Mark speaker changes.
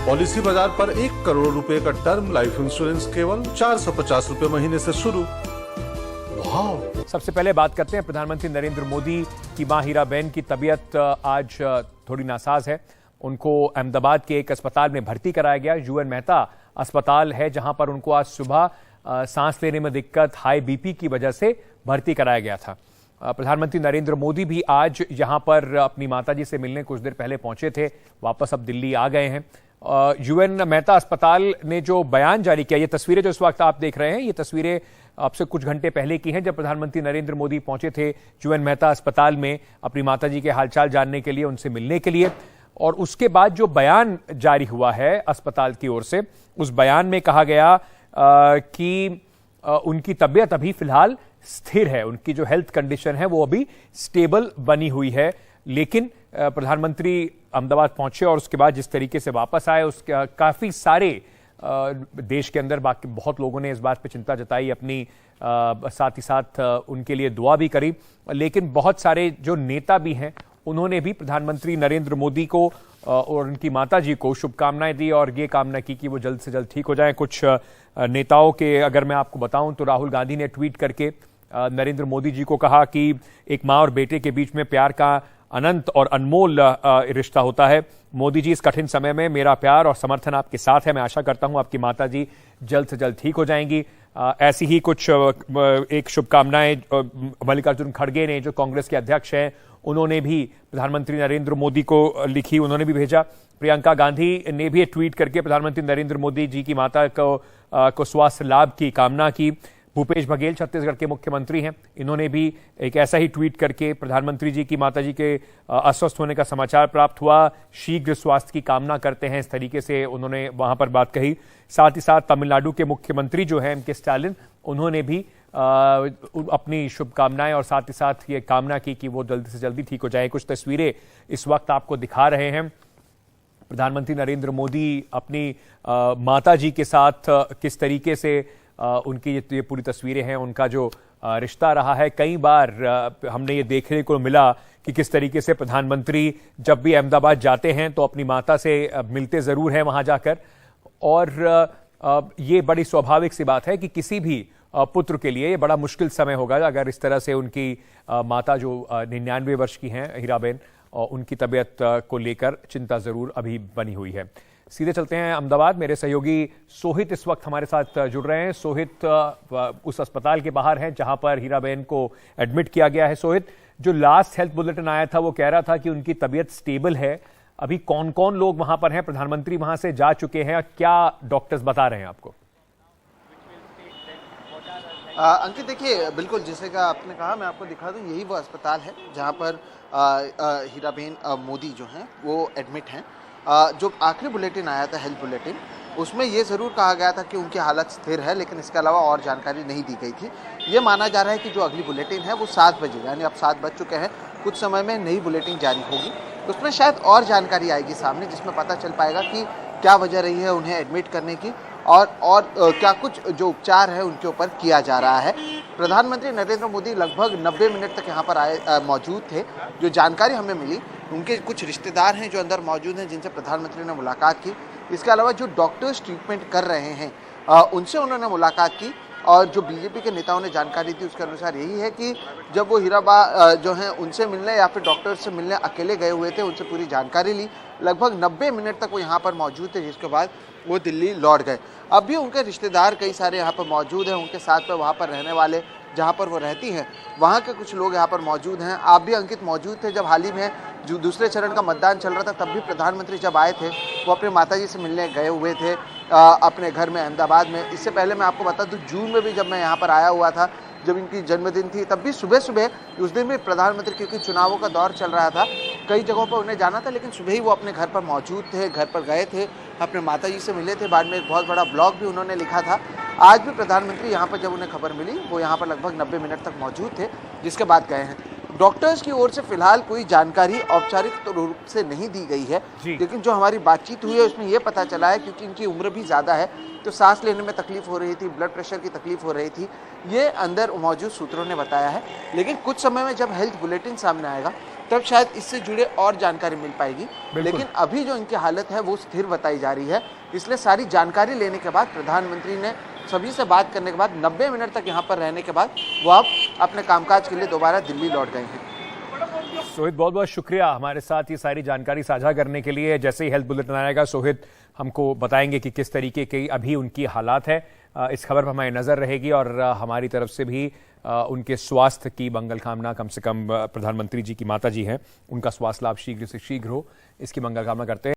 Speaker 1: Policy बाजार पर 1 करोड़ रुपए का टर्म लाइफ इंश्योरेंस केवल 450 रुपए महीने से शुरू। वाह!
Speaker 2: सबसे पहले बात करते हैं प्रधानमंत्री नरेंद्र मोदी की मां हीराबेन की तबीयत आज थोड़ी नासाज है। उनको अहमदाबाद के एक अस्पताल में भर्ती कराया गया। यूएन मेहता अस्पताल है जहां पर उनको आज सुबह सांस लेने में दिक्कत, हाई बीपी की वजह से भर्ती कराया गया था। प्रधानमंत्री नरेंद्र मोदी भी आज यहां पर अपनी माताजी से मिलने कुछ देर पहले पहुंचे थे, वापस अब दिल्ली आ गए हैं। यूएन मेहता अस्पताल ने जो बयान जारी किया, ये तस्वीरें जो इस वक्त आप देख रहे हैं, ये तस्वीरें आपसे कुछ घंटे पहले की हैं, जब प्रधानमंत्री नरेंद्र मोदी पहुंचे थे यूएन मेहता अस्पताल में अपनी माताजी के हालचाल जानने के लिए, उनसे मिलने के लिए। और उसके बाद जो बयान जारी हुआ है अस्पताल की ओर से, उस बयान में कहा गया कि उनकी तबीयत अभी फिलहाल स्थिर है, उनकी जो हेल्थ कंडीशन है वो अभी स्टेबल बनी हुई है। लेकिन प्रधानमंत्री अहमदाबाद पहुंचे और उसके बाद जिस तरीके से वापस आए, उसके काफी सारे देश के अंदर बाकी बहुत लोगों ने इस बात पे चिंता जताई, अपनी साथ ही साथ उनके लिए दुआ भी करी। लेकिन बहुत सारे जो नेता भी हैं उन्होंने भी प्रधानमंत्री नरेंद्र मोदी को और उनकी माताजी को शुभकामनाएं दी और ये कामना की कि वो जल्द से जल्द ठीक हो जाएं। कुछ नेताओं के अगर मैं आपको बताऊं तो राहुल गांधी ने ट्वीट करके नरेंद्र मोदी जी को कहा कि एक मां और बेटे के बीच में प्यार का अनंत और अनमोल रिश्ता होता है। मोदी जी, इस कठिन समय में मेरा प्यार और समर्थन आपके साथ है। मैं आशा करता हूं आपकी माताजी जल्द से जल्द ठीक हो जाएंगी। ऐसी ही कुछ एक शुभकामनाएं मल्लिकार्जुन खड़गे ने, जो कांग्रेस के अध्यक्ष हैं, उन्होंने भी प्रधानमंत्री नरेंद्र मोदी को लिखी, उन्होंने भी भेजा। प्रियंका गांधी ने भी ट्वीट करके प्रधानमंत्री नरेंद्र मोदी जी की माता को स्वास्थ्य लाभ की कामना की। भूपेश बघेल छत्तीसगढ़ के मुख्यमंत्री हैं, इन्होंने भी एक ऐसा ही ट्वीट करके प्रधानमंत्री जी की माताजी के अस्वस्थ होने का समाचार प्राप्त हुआ, शीघ्र स्वास्थ्य की कामना करते हैं, इस तरीके से उन्होंने वहां पर बात कही। साथ ही साथ तमिलनाडु के मुख्यमंत्री जो हैं एम.के. स्टालिन, उन्होंने भी अपनी शुभकामनाएं और साथ ही साथ ये कामना की कि वो जल्दी से जल्दी ठीक हो जाए। कुछ तस्वीरें इस वक्त आपको दिखा रहे हैं। प्रधानमंत्री नरेंद्र मोदी अपनी माताजी के साथ किस तरीके से उनकी ये पूरी तस्वीरें हैं, उनका जो रिश्ता रहा है। कई बार हमने ये देखने को मिला कि किस तरीके से प्रधानमंत्री जब भी अहमदाबाद जाते हैं तो अपनी माता से मिलते जरूर हैं वहां जाकर। और ये बड़ी स्वाभाविक सी बात है कि किसी भी पुत्र के लिए ये बड़ा मुश्किल समय होगा अगर इस तरह से उनकी माता जो 99 वर्ष की हैं हीराबेन, उनकी तबीयत को लेकर चिंता जरूर अभी बनी हुई है। सीधे चलते हैं अहमदाबाद। मेरे सहयोगी सोहित इस वक्त हमारे साथ जुड़ रहे हैं। सोहित उस अस्पताल के बाहर हैं जहां पर हीराबेन को एडमिट किया गया है। सोहित, जो लास्ट हेल्थ बुलेटिन आया था वो कह रहा था कि उनकी तबीयत स्टेबल है। अभी कौन कौन लोग वहां पर हैं? प्रधानमंत्री वहां से जा चुके हैं, क्या डॉक्टर्स बता रहे हैं आपको?
Speaker 3: अंकित, देखिए, बिल्कुल जैसे का आपने कहा, मैं आपको दिखा दूं, यही वो अस्पताल है जहां पर हीराबेन मोदी जो हैं वो एडमिट हैं। जो आखिरी बुलेटिन आया था, हेल्थ बुलेटिन, उसमें ये ज़रूर कहा गया था कि उनकी हालत स्थिर है, लेकिन इसके अलावा और जानकारी नहीं दी गई थी। ये माना जा रहा है कि जो अगली बुलेटिन है वो 7 बजे, यानी अब 7 बज चुके हैं, कुछ समय में नई बुलेटिन जारी होगी। उसमें शायद और जानकारी आएगी सामने, जिसमें पता चल पाएगा कि क्या वजह रही है उन्हें एडमिट करने की और क्या कुछ जो उपचार है उनके ऊपर किया जा रहा है। प्रधानमंत्री नरेंद्र मोदी लगभग 90 मिनट तक यहाँ पर मौजूद थे। जो जानकारी हमें मिली, उनके कुछ रिश्तेदार हैं जो अंदर मौजूद हैं, जिनसे प्रधानमंत्री ने मुलाकात की। इसके अलावा जो डॉक्टर्स ट्रीटमेंट कर रहे हैं उनसे उन्होंने मुलाकात की। और जो बीजेपी के नेताओं ने जानकारी दी उसके अनुसार यही है कि जब वो हीराबा जो हैं उनसे मिलने या फिर डॉक्टर्स से मिलने अकेले गए हुए थे, उनसे पूरी जानकारी ली। लगभग 90 मिनट तक वो यहाँ पर मौजूद थे, जिसके बाद वो दिल्ली लौट गए। अब भी उनके रिश्तेदार कई सारे यहाँ पर मौजूद हैं, उनके साथ में वहाँ पर रहने वाले, जहाँ पर वो रहती हैं, वहाँ के कुछ लोग यहाँ पर मौजूद हैं। आप भी, अंकित, मौजूद थे जब हाल ही में जो दूसरे चरण का मतदान चल रहा था, तब भी प्रधानमंत्री जब आए थे वो अपनी माताजी से मिलने गए हुए थे अपने घर में अहमदाबाद में। इससे पहले मैं आपको बता दूं, जून में भी जब मैं यहाँ पर आया हुआ था, जब इनकी जन्मदिन थी, तब भी सुबह सुबह, उस दिन भी प्रधानमंत्री, क्योंकि चुनावों का दौर चल रहा था, कई जगहों पर उन्हें जाना था, लेकिन सुबह ही वो अपने घर पर मौजूद थे, घर पर गए थे, अपने माताजी से मिले थे। बाद में एक बहुत बड़ा ब्लॉग भी उन्होंने लिखा था। आज भी प्रधानमंत्री यहाँ पर, जब उन्हें खबर मिली, वो यहाँ पर लगभग 90 मिनट तक मौजूद थे, जिसके बाद गए हैं। डॉक्टर्स की ओर से फिलहाल कोई जानकारी औपचारिक रूप से नहीं दी गई है, लेकिन जो हमारी बातचीत हुई है उसमें यह पता चला है, क्योंकि इनकी उम्र भी ज़्यादा है, तो सांस लेने में तकलीफ हो रही थी, ब्लड प्रेशर की तकलीफ हो रही थी, ये अंदर मौजूद सूत्रों ने बताया है। लेकिन कुछ समय में जब हेल्थ बुलेटिन सामने आएगा तब शायद इससे जुड़े और जानकारी मिल पाएगी। लेकिन अभी जो इनकी हालत है वो स्थिर बताई जा रही है, इसलिए सारी जानकारी लेने के बाद प्रधानमंत्री ने सभी से बात करने के बाद 90 मिनट तक यहाँ पर रहने के बाद वो अब अपने कामकाज के लिए दोबारा दिल्ली लौट गए हैं।
Speaker 2: सोहित, बहुत बहुत शुक्रिया हमारे साथ ये सारी जानकारी साझा करने के लिए। जैसे ही हेल्थ बुलेटिन आएगा सोहित हमको बताएंगे कि किस तरीके की अभी उनकी हालात है। इस खबर पर हमारी नजर रहेगी और हमारी तरफ से भी उनके स्वास्थ्य की मंगल कामना, कम से कम प्रधानमंत्री जी की माता जी हैं, उनका स्वास्थ्य लाभ शीघ्र से शीघ्र हो, इसकी मंगल कामना करते हैं।